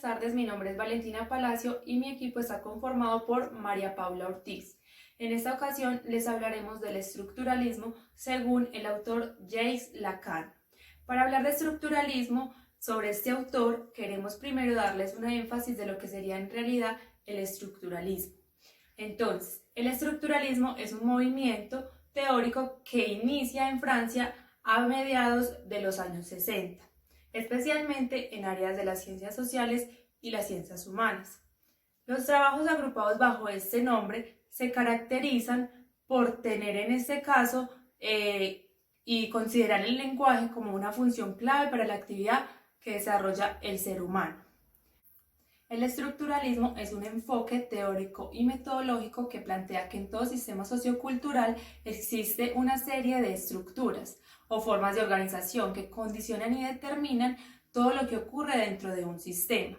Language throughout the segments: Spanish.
tardes, mi nombre es Valentina Palacio y mi equipo está conformado por María Paula Ortiz. En esta ocasión les hablaremos del estructuralismo según el autor Jacques Lacan. Para hablar de estructuralismo, sobre este autor queremos primero darles una énfasis de lo que sería en realidad el estructuralismo. Entonces, el estructuralismo es un movimiento teórico que inicia en Francia a mediados de los años 60. Especialmente en áreas de las ciencias sociales y las ciencias humanas. Los trabajos agrupados bajo este nombre se caracterizan por tener en este caso y considerar el lenguaje como una función clave para la actividad que desarrolla el ser humano. El estructuralismo es un enfoque teórico y metodológico que plantea que en todo sistema sociocultural existe una serie de estructuras o formas de organización que condicionan y determinan todo lo que ocurre dentro de un sistema.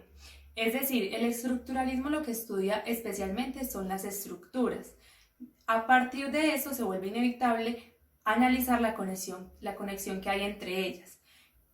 Es decir, el estructuralismo lo que estudia especialmente son las estructuras. A partir de eso se vuelve inevitable analizar la conexión que hay entre ellas.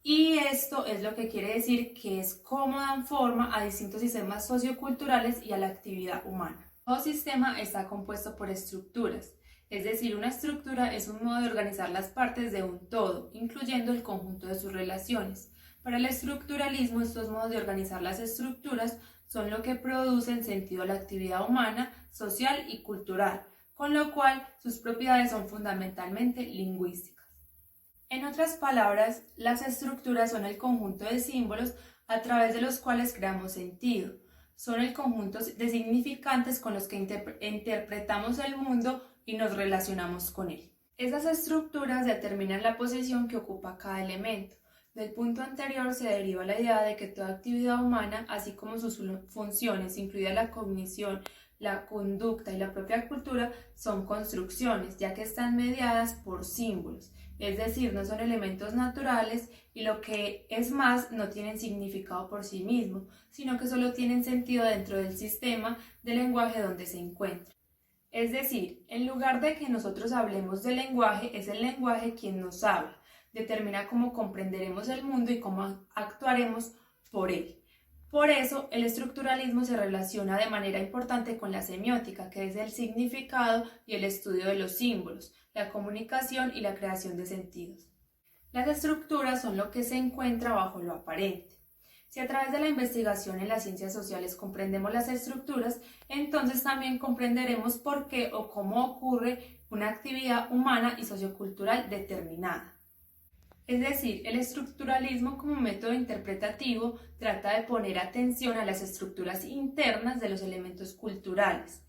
Y esto es lo que quiere decir que es cómo dan forma a distintos sistemas socioculturales y a la actividad humana. Todo sistema está compuesto por estructuras, es decir, una estructura es un modo de organizar las partes de un todo, incluyendo el conjunto de sus relaciones. Para el estructuralismo, estos modos de organizar las estructuras son lo que producen sentido a la actividad humana, social y cultural, con lo cual sus propiedades son fundamentalmente lingüísticas. En otras palabras, las estructuras son el conjunto de símbolos a través de los cuales creamos sentido. Son el conjunto de significantes con los que interpretamos el mundo y nos relacionamos con él. Esas estructuras determinan la posición que ocupa cada elemento. Del punto anterior se deriva la idea de que toda actividad humana, así como sus funciones, incluida la cognición, la conducta y la propia cultura, son construcciones, ya que están mediadas por símbolos. Es decir, no son elementos naturales y lo que es más, no tienen significado por sí mismos, sino que solo tienen sentido dentro del sistema de lenguaje donde se encuentran. Es decir, en lugar de que nosotros hablemos del lenguaje, es el lenguaje quien nos habla, determina cómo comprenderemos el mundo y cómo actuaremos por él. Por eso, el estructuralismo se relaciona de manera importante con la semiótica, que es el significado y el estudio de los símbolos, la comunicación y la creación de sentidos. Las estructuras son lo que se encuentra bajo lo aparente. Si a través de la investigación en las ciencias sociales comprendemos las estructuras, entonces también comprenderemos por qué o cómo ocurre una actividad humana y sociocultural determinada. Es decir, el estructuralismo como método interpretativo trata de poner atención a las estructuras internas de los elementos culturales,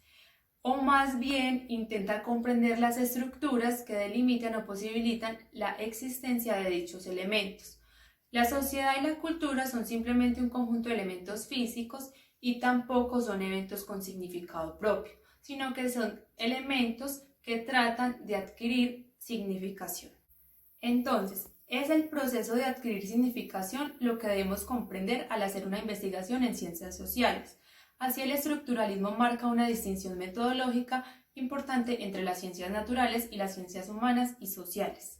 o más bien intenta comprender las estructuras que delimitan o posibilitan la existencia de dichos elementos. La sociedad y la cultura son simplemente un conjunto de elementos físicos y tampoco son eventos con significado propio, sino que son elementos que tratan de adquirir significación. Entonces, es el proceso de adquirir significación lo que debemos comprender al hacer una investigación en ciencias sociales. Así, el estructuralismo marca una distinción metodológica importante entre las ciencias naturales y las ciencias humanas y sociales.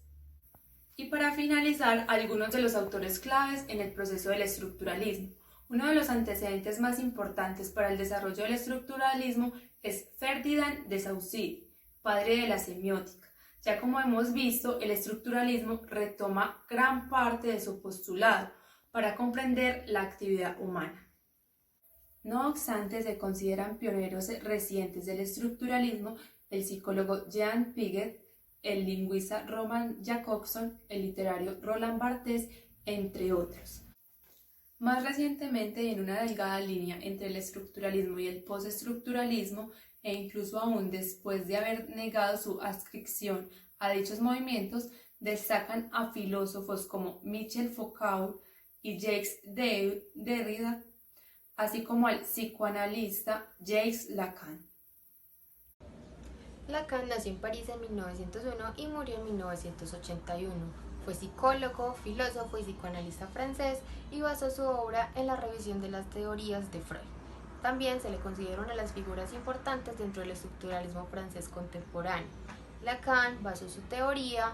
Y para finalizar, algunos de los autores claves en el proceso del estructuralismo. Uno de los antecedentes más importantes para el desarrollo del estructuralismo es Ferdinand de Saussure, padre de la semiótica. Ya como hemos visto, el estructuralismo retoma gran parte de su postulado para comprender la actividad humana. No obstante, se consideran pioneros recientes del estructuralismo el psicólogo Jean Piaget, el lingüista Roman Jakobson, el literario Roland Barthes, entre otros. Más recientemente, en una delgada línea entre el estructuralismo y el postestructuralismo, e incluso aún después de haber negado su adscripción a dichos movimientos, destacan a filósofos como Michel Foucault y Jacques Derrida, así como al psicoanalista Jacques Lacan. Lacan nació en París en 1901 y murió en 1981. Fue psicólogo, filósofo y psicoanalista francés y basó su obra en la revisión de las teorías de Freud. También se le considera una de las figuras importantes dentro del estructuralismo francés contemporáneo. Lacan basó su teoría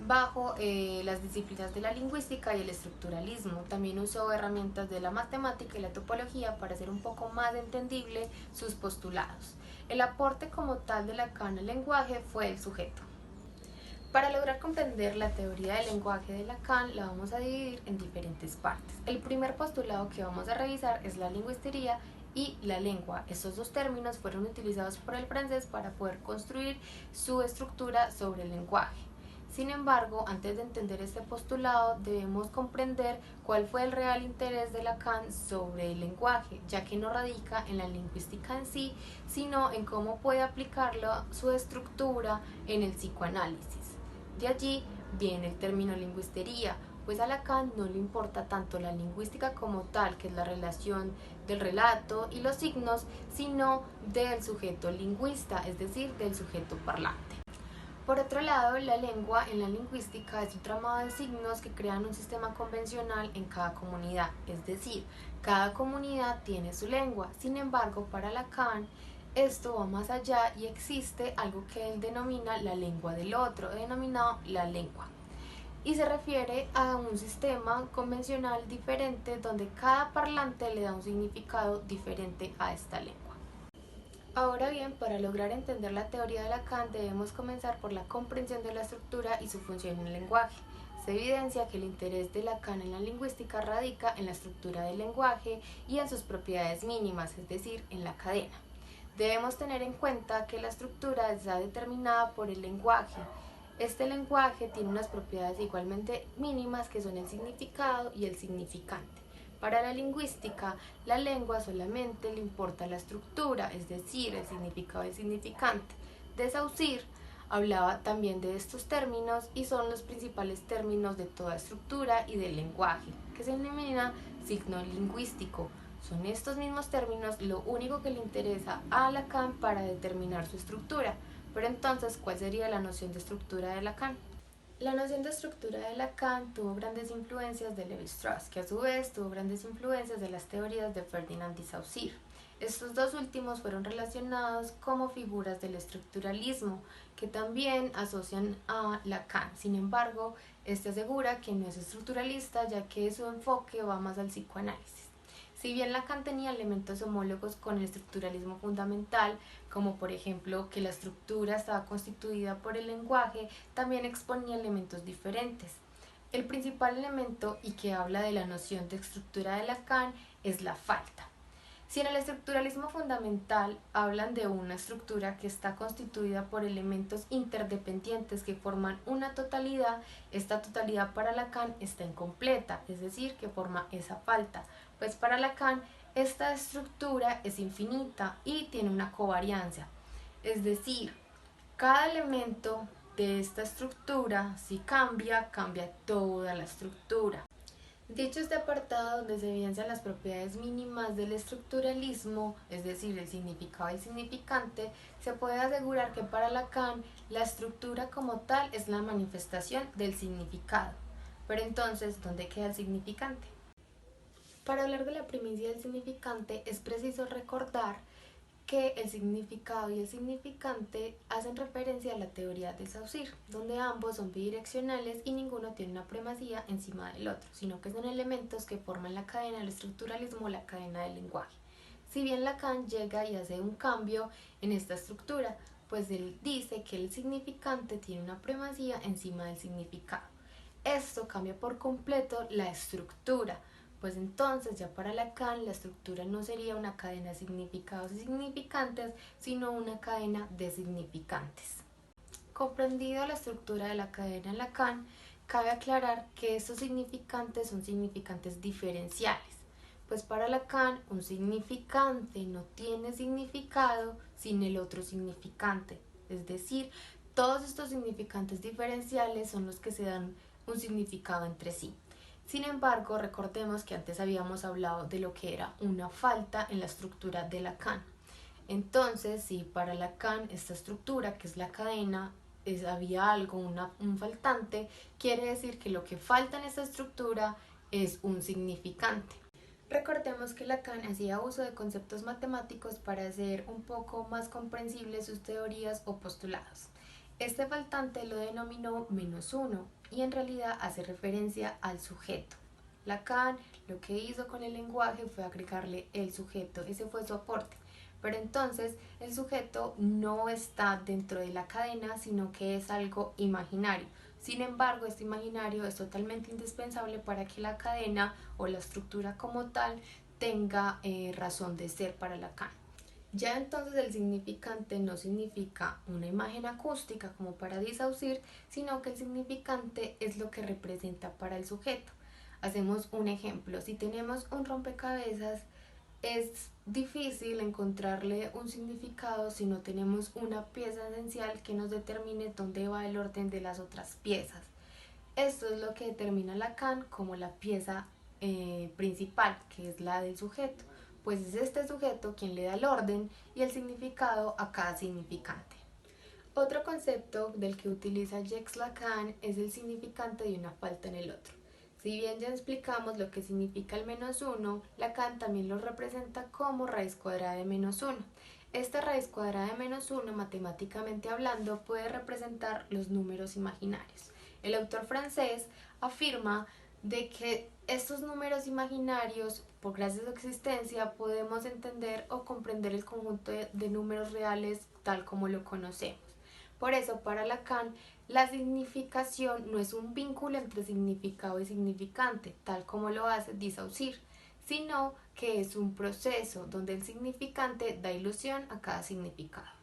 bajo las disciplinas de la lingüística y el estructuralismo. También usó herramientas de la matemática y la topología para hacer un poco más entendible sus postulados. El aporte como tal de Lacan al lenguaje fue el sujeto. Para lograr comprender la teoría del lenguaje de Lacan, la vamos a dividir en diferentes partes. El primer postulado que vamos a revisar es la lingüistería y la lengua. Estos dos términos fueron utilizados por el francés para poder construir su estructura sobre el lenguaje. Sin embargo, antes de entender este postulado, debemos comprender cuál fue el real interés de Lacan sobre el lenguaje, ya que no radica en la lingüística en sí, sino en cómo puede aplicarlo su estructura en el psicoanálisis. De allí viene el término lingüistería, pues a Lacan no le importa tanto la lingüística como tal, que es la relación del relato y los signos, sino del sujeto lingüista, es decir, del sujeto parlante. Por otro lado, la lengua en la lingüística es un tramado de signos que crean un sistema convencional en cada comunidad, es decir, cada comunidad tiene su lengua. Sin embargo, para Lacan, esto va más allá y existe algo que él denomina la lengua del otro, denominado la lengua. Y se refiere a un sistema convencional diferente donde cada parlante le da un significado diferente a esta lengua. Ahora bien, para lograr entender la teoría de Lacan debemos comenzar por la comprensión de la estructura y su función en el lenguaje. Se evidencia que el interés de Lacan en la lingüística radica en la estructura del lenguaje y en sus propiedades mínimas, es decir, en la cadena. Debemos tener en cuenta que la estructura está determinada por el lenguaje. Este lenguaje tiene unas propiedades igualmente mínimas que son el significado y el significante. Para la lingüística, la lengua solamente le importa la estructura, es decir, el significado y el significante. De Saussure hablaba también de estos términos y son los principales términos de toda estructura y del lenguaje, que se denomina signo lingüístico. Son estos mismos términos lo único que le interesa a Lacan para determinar su estructura. Pero entonces, ¿cuál sería la noción de estructura de Lacan? La noción de estructura de Lacan tuvo grandes influencias de Lévi-Strauss, que a su vez tuvo grandes influencias de las teorías de Ferdinand y Saussure. Estos dos últimos fueron relacionados como figuras del estructuralismo, que también asocian a Lacan. Sin embargo, este asegura que no es estructuralista, ya que su enfoque va más al psicoanálisis. Si bien Lacan tenía elementos homólogos con el estructuralismo fundamental, como por ejemplo que la estructura estaba constituida por el lenguaje, también exponía elementos diferentes. El principal elemento y que habla de la noción de estructura de Lacan es la falta. Si en el estructuralismo fundamental hablan de una estructura que está constituida por elementos interdependientes que forman una totalidad, esta totalidad para Lacan está incompleta, es decir, que forma esa falta. Pues para Lacan esta estructura es infinita y tiene una covariancia, es decir, cada elemento de esta estructura, si cambia, cambia toda la estructura. Dicho este apartado donde se evidencian las propiedades mínimas del estructuralismo, es decir, el significado y el significante, se puede asegurar que para Lacan la estructura como tal es la manifestación del significado. Pero entonces, ¿dónde queda el significante? Para hablar de la primicia del significante es preciso recordar que el significado y el significante hacen referencia a la teoría de Saussure, donde ambos son bidireccionales y ninguno tiene una primacía encima del otro, sino que son elementos que forman la cadena del estructuralismo, la cadena del lenguaje. Si bien Lacan llega y hace un cambio en esta estructura, pues él dice que el significante tiene una primacía encima del significado. Esto cambia por completo la estructura, pues entonces ya para Lacan la estructura no sería una cadena de significados y significantes, sino una cadena de significantes. Comprendido la estructura de la cadena en Lacan, cabe aclarar que estos significantes son significantes diferenciales, pues para Lacan un significante no tiene significado sin el otro significante, es decir, todos estos significantes diferenciales son los que se dan un significado entre sí. Sin embargo, recordemos que antes habíamos hablado de lo que era una falta en la estructura de Lacan. Entonces, si para Lacan esta estructura, que es la cadena, había algo, un faltante, quiere decir que lo que falta en esta estructura es un significante. Recordemos que Lacan hacía uso de conceptos matemáticos para hacer un poco más comprensibles sus teorías o postulados. Este faltante lo denominó -1 y en realidad hace referencia al sujeto. Lacan lo que hizo con el lenguaje fue agregarle el sujeto, ese fue su aporte. Pero entonces el sujeto no está dentro de la cadena, sino que es algo imaginario. Sin embargo, este imaginario es totalmente indispensable para que la cadena o la estructura como tal tenga razón de ser para Lacan. Ya entonces el significante no significa una imagen acústica como para Saussure, sino que el significante es lo que representa para el sujeto. Hacemos un ejemplo. Si tenemos un rompecabezas, es difícil encontrarle un significado si no tenemos una pieza esencial que nos determine dónde va el orden de las otras piezas. Esto es lo que determina Lacan como la pieza principal, que es la del sujeto, pues es este sujeto quien le da el orden y el significado a cada significante. Otro concepto del que utiliza Jacques Lacan es el significante de una falta en el otro. Si bien ya explicamos lo que significa el -1, Lacan también lo representa como raíz cuadrada de -1. Esta raíz cuadrada de -1, matemáticamente hablando, puede representar los números imaginarios. El autor francés afirma de que estos números imaginarios, por gracias a su existencia, podemos entender o comprender el conjunto de números reales tal como lo conocemos. Por eso, para Lacan, la significación no es un vínculo entre significado y significante, tal como lo hace Saussure, sino que es un proceso donde el significante da ilusión a cada significado.